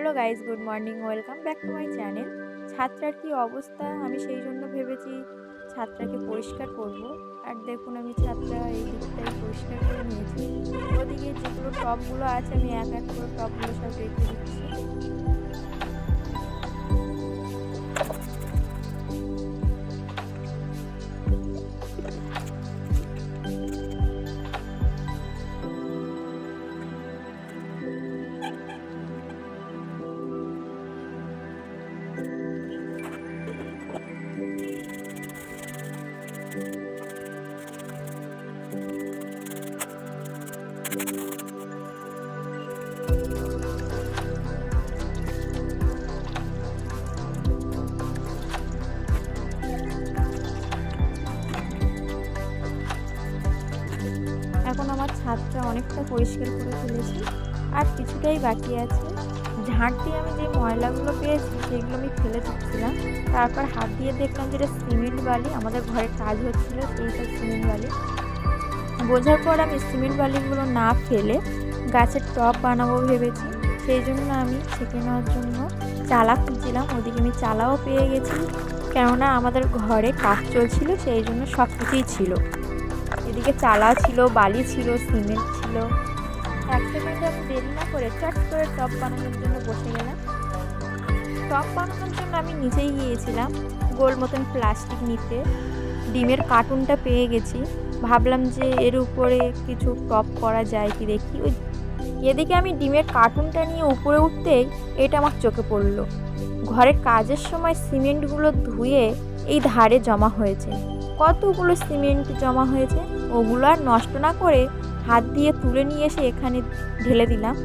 Hello guys, good morning, welcome back to my channel. ছাদটার কি অবস্থা, আমি সেই জন্য ভেবেছি ছাদটাকে পরিষ্কার করব। আর দেখুন, আমি ছাদটা এই দিকটাই পরিষ্কার করে নিয়েছি। ওদিকে যেগুলো টবগুলো আছে আমি এক এক করে টবগুলো সব রেখে দিচ্ছি। এখন আমার ছাদটা অনেকটা পরিষ্কার করে ফেলেছি, আর কিছুটাই বাকি আছে। ঝাঁট দিয়ে আমি যে ময়লাগুলো পেয়েছি সেগুলো আমি ফেলে দিচ্ছিলাম। তারপর হাত দিয়ে দেখলাম যেটা সিমেন্ট বালি, আমাদের ঘরে কাজ হচ্ছিলো সেইটা সিমেন্ট বালি। বোঝার পর আমি সিমেন্ট বালিগুলো না ফেলে গাছের টব বানাবো ভেবেছি। সেই জন্য আমি ছেঁকে নেওয়ার জন্য চালা খুঁজছিলাম। ওদিকে আমি চালাও পেয়ে গেছি, কেননা আমাদের ঘরে কাজ চলছিল, সেই জন্য সব কিছুই ছিল। এদিকে চালা ছিল, বালি ছিল, সিমেন্ট ছিল। এক সেকেন্ডে আমি দেরি না করে চট করে টব বানানোর জন্য বসে গেলাম। টব বানানোর জন্য আমি নিচেই গিয়েছিলাম গোল মতন প্লাস্টিক নিতে। ডিমের কার্টুনটা পেয়ে গেছি, ভাবলাম যে এর উপরে কিছু টপ করা যায় কি দেখি। এদিকে আমি ডিমের কার্টুনটা নিয়ে উপরে উঠতেই এটা আমার চোখে পড়লো। ঘরের কাজের সময় সিমেন্টগুলো ধুয়ে এই ধারে জমা হয়েছে, কতগুলো সিমেন্ট জমা হয়েছে। ওগুলো আর নষ্ট না করে হাত দিয়ে তুলে নিয়ে এসে এখানে ঢেলে দিলাম।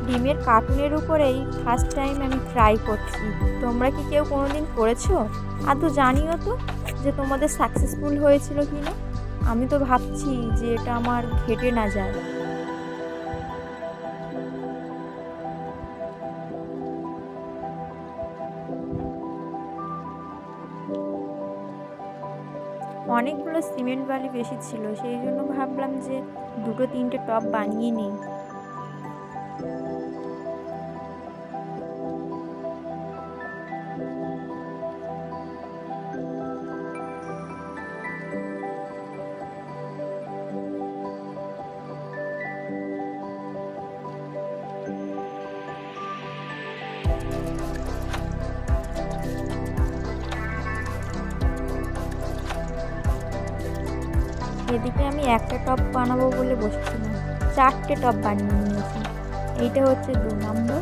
ডিমের কার্টুনের উপরেই ফার্স্ট টাইম আমি ট্রাই করছি। তোমরা কি কেউ কোনোদিন করেছো? আদৌ জানিও তো যে তোমাদের সাকসেসফুল হয়েছিল কি না। আমি তো ভাবছি যে এটা আমার ঘেটে না যায়। অনেকগুলো সিমেন্ট বালি বেশি ছিল, সেই জন্য ভাবলাম যে দুটো তিনটে টব বানিয়ে নিই। এদিকে আমি একটা টব বানাবো বলে বসেছিলাম, চারটে টব বানিয়ে নিয়েছি। এইটা হচ্ছে 2 নম্বর,